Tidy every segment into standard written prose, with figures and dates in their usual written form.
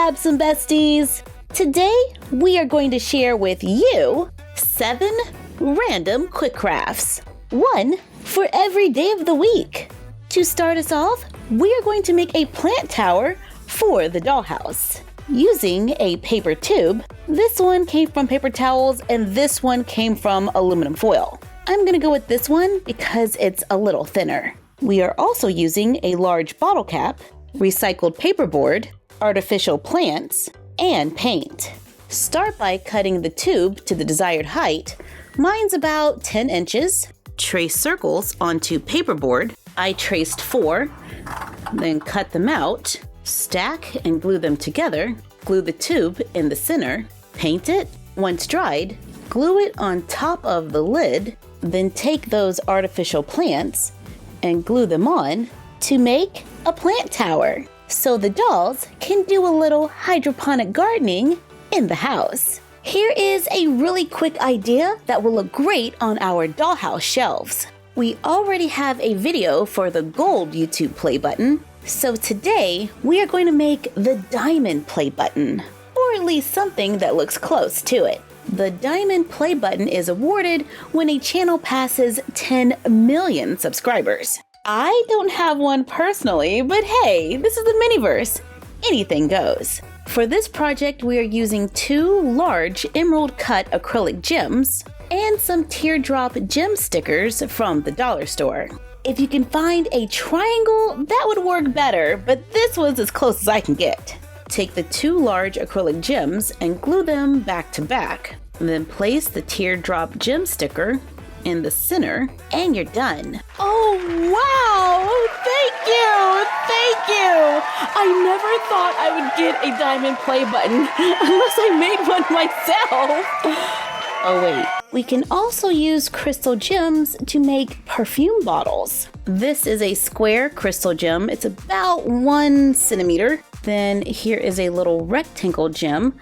Babs and Besties! Today, we are going to share with you 7 random quick crafts. 1 for every day of the week. To start us off, we are going to make a plant tower for the dollhouse. Using a paper tube, this one came from paper towels and this one came from aluminum foil. I'm going to go with this one because it's a little thinner. We are also using a large bottle cap, recycled paperboard, artificial plants, and paint. Start by cutting the tube to the desired height. Mine's about 10 inches. Trace circles onto paperboard. I traced 4, then cut them out. Stack and glue them together. Glue the tube in the center. Paint it. Once dried, glue it on top of the lid. Then take those artificial plants and glue them on to make a plant tower, so the dolls can do a little hydroponic gardening in the house. Here is a really quick idea that will look great on our dollhouse shelves. We already have a video for the gold YouTube play button, so today we are going to make the diamond play button, or at least something that looks close to it. The diamond play button is awarded when a channel passes 10 million subscribers. I don't have one personally, but hey, this is the Miniverse. Anything goes. For this project, we are using 2 large emerald cut acrylic gems and some teardrop gem stickers from the dollar store. If you can find a triangle, that would work better, but this was as close as I can get. Take the 2 large acrylic gems and glue them back to back. Then place the teardrop gem sticker in the center, and you're done. Oh, wow! Thank you! Thank you! I never thought I would get a diamond play button unless I made one myself. Oh, wait. We can also use crystal gems to make perfume bottles. This is a square crystal gem. It's about 1 centimeter. Then here is a little rectangle gem.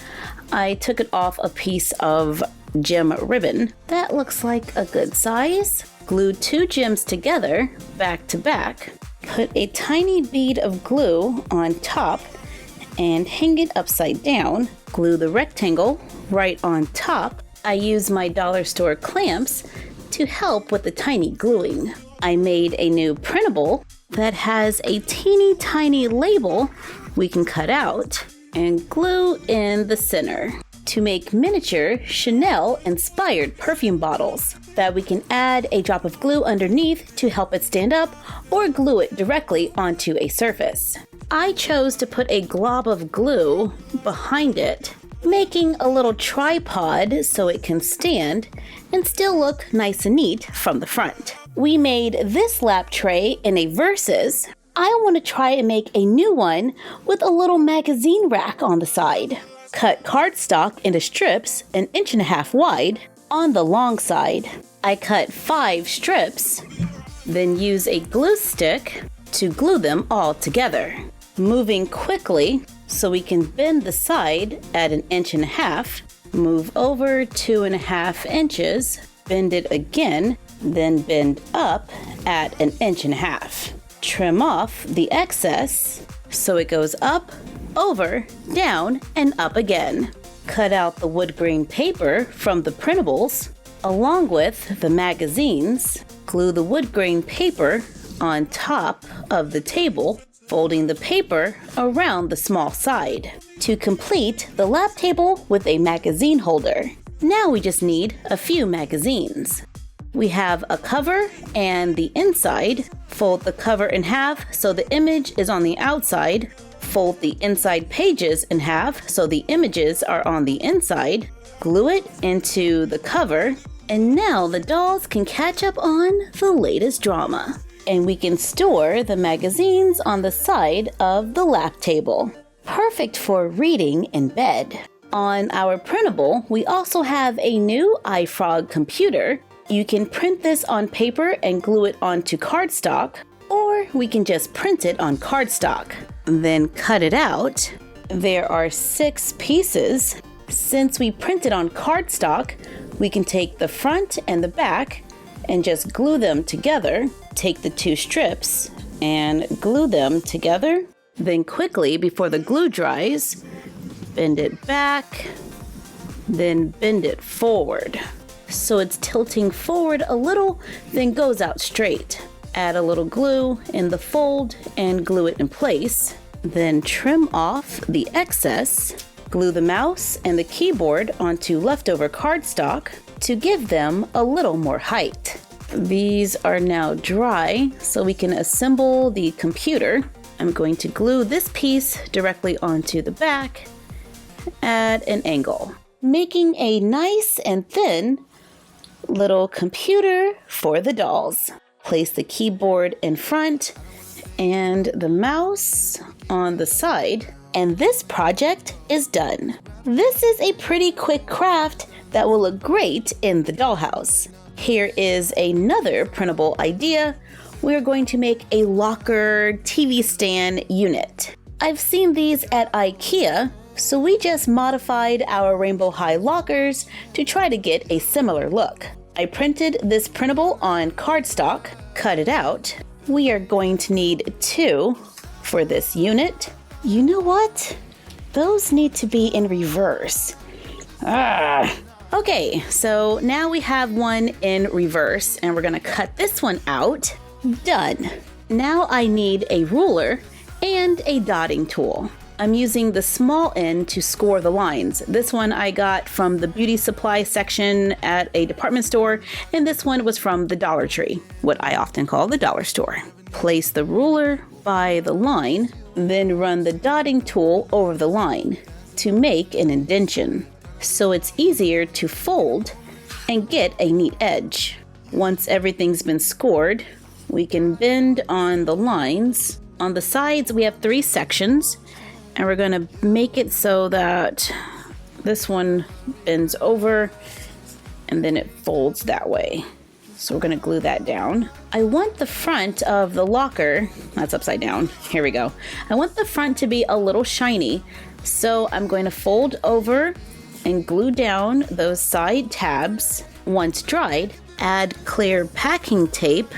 I took it off a piece of gem ribbon. That looks like a good size. Glue 2 gems together, back to back. Put a tiny bead of glue on top and hang it upside down. Glue the rectangle right on top. I use my dollar store clamps to help with the tiny gluing. I made a new printable that has a teeny tiny label we can cut out and glue in the center to make miniature Chanel-inspired perfume bottles that we can add a drop of glue underneath to help it stand up or glue it directly onto a surface. I chose to put a glob of glue behind it, making a little tripod so it can stand and still look nice and neat from the front. We made this lap tray in a Versus. I want to try and make a new one with a little magazine rack on the side. Cut cardstock into strips 1.5 inches wide on the long side. I cut 5 strips, then use a glue stick to glue them all together. Moving quickly so we can bend the side at 1.5 inches, move over 2.5 inches, bend it again, then bend up at 1.5 inches. Trim off the excess so it goes up, over, down, and up again. Cut out the wood grain paper from the printables along with the magazines. Glue the wood grain paper on top of the table, folding the paper around the small side to complete the lap table with a magazine holder. Now we just need a few magazines. We have a cover and the inside. Fold the cover in half so the image is on the outside. Fold the inside pages in half so the images are on the inside. Glue it into the cover. And now the dolls can catch up on the latest drama. And we can store the magazines on the side of the lap table. Perfect for reading in bed. On our printable, we also have a new iFrog computer. You can print this on paper and glue it onto cardstock, or we can just print it on cardstock, then cut it out. There are 6 pieces. Since we printed on cardstock, we can take the front and the back and just glue them together. Take the 2 strips and glue them together. Then quickly, before the glue dries, bend it back, then bend it forward. So it's tilting forward a little, then goes out straight. Add a little glue in the fold and glue it in place. Then trim off the excess. Glue the mouse and the keyboard onto leftover cardstock to give them a little more height. These are now dry, so we can assemble the computer. I'm going to glue this piece directly onto the back at an angle, making a nice and thin little computer for the dolls. Place the keyboard in front and the mouse on the side, and this project is done. This is a pretty quick craft that will look great in the dollhouse. Here is another printable idea. We're going to make a locker TV stand unit. I've seen these at IKEA, so we just modified our Rainbow High lockers to try to get a similar look. I printed this printable on cardstock, cut it out. We are going to need 2 for this unit. You know what? Those need to be in reverse. Okay, so now we have one in reverse, and we're gonna cut this one out. Done. Now I need a ruler and a dotting tool. I'm using the small end to score the lines. This one I got from the beauty supply section at a department store, and this one was from the Dollar Tree, what I often call the dollar store. Place the ruler by the line, then run the dotting tool over the line to make an indentation, so it's easier to fold and get a neat edge. Once everything's been scored, we can bend on the lines. On the sides, we have 3 sections, and we're going to make it so that this one bends over and then it folds that way. So we're going to glue that down. I want the front of the locker, that's upside down, here we go. I want the front to be a little shiny, so I'm going to fold over and glue down those side tabs. Once dried, add clear packing tape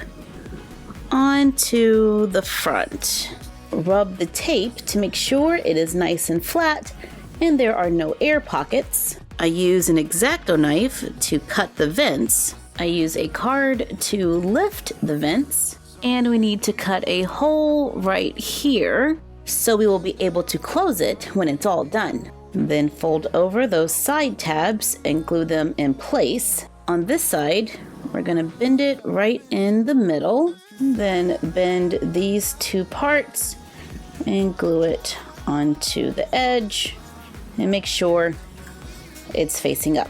onto the front. Rub the tape to make sure it is nice and flat and there are no air pockets. I use an X-Acto knife to cut the vents. I use a card to lift the vents, and we need to cut a hole right here so we will be able to close it when it's all done. Then fold over those side tabs and glue them in place. On this side, we're going to bend it right in the middle, then bend these 2 parts and glue it onto the edge and make sure it's facing up.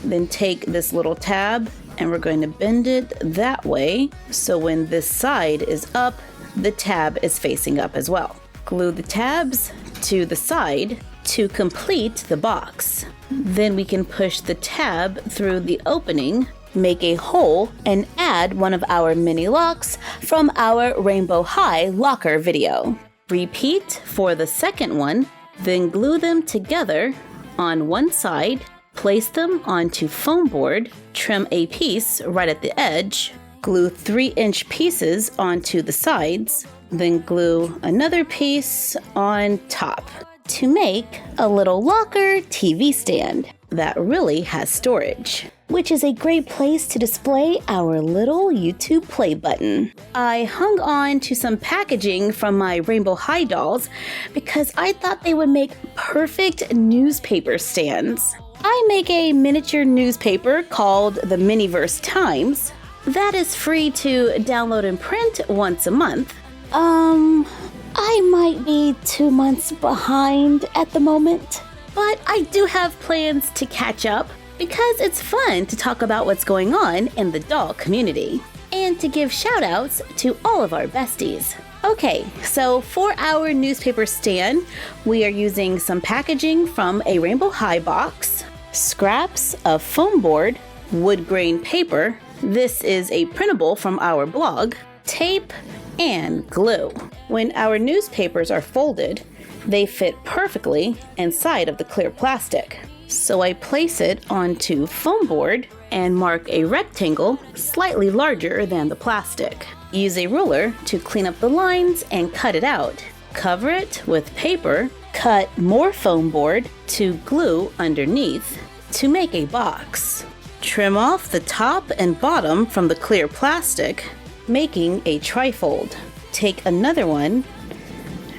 Then take this little tab and we're going to bend it that way, so when this side is up, the tab is facing up as well. Glue the tabs to the side to complete the box. Then we can push the tab through the opening, make a hole, and add one of our mini locks from our Rainbow High locker video. Repeat for the second one, then glue them together on one side, place them onto foam board, trim a piece right at the edge, glue 3-inch pieces onto the sides, then glue another piece on top to make a little locker TV stand that really has storage, which is a great place to display our little YouTube play button. I hung on to some packaging from my Rainbow High dolls because I thought they would make perfect newspaper stands. I make a miniature newspaper called the Miniverse Times that is free to download and print once a month. I might be 2 months behind at the moment, but I do have plans to catch up because it's fun to talk about what's going on in the doll community and to give shout outs to all of our besties. Okay, so for our newspaper stand, we are using some packaging from a Rainbow High box, scraps of foam board, wood grain paper, this is a printable from our blog, tape, and glue. When our newspapers are folded, they fit perfectly inside of the clear plastic. So I place it onto foam board and mark a rectangle slightly larger than the plastic. Use a ruler to clean up the lines and cut it out. Cover it with paper Cut more foam board to glue underneath to make a box. Trim off the top and bottom from the clear plastic, making a trifold. Take another one,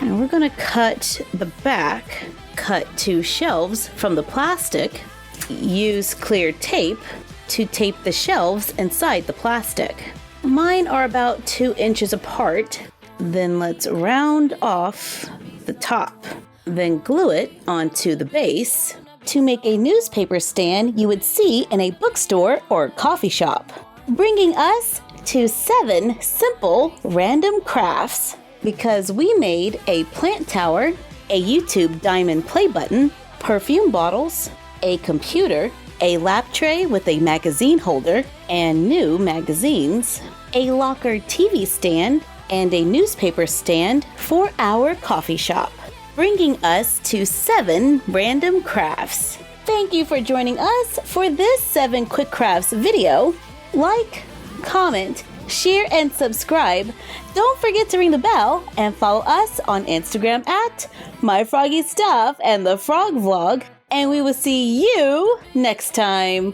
and we're going to cut the back. Cut 2 shelves from the plastic. Use clear tape to tape the shelves inside the plastic. Mine are about 2 inches apart. Then let's round off the top. Then glue it onto the base to make a newspaper stand you would see in a bookstore or coffee shop. Bringing us to 7 simple random crafts, because we made a plant tower, a YouTube diamond play button, perfume bottles, a computer, a lap tray with a magazine holder and new magazines, a locker TV stand, and a newspaper stand for our coffee shop. Bringing us to 7 random crafts. Thank you for joining us for this 7 quick crafts video. Like, comment, share, and subscribe. Don't forget to ring the bell and follow us on Instagram at MyFroggyStuff and the Frog Vlog. And we will see you next time.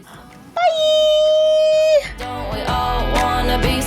Bye! Don't we all wanna be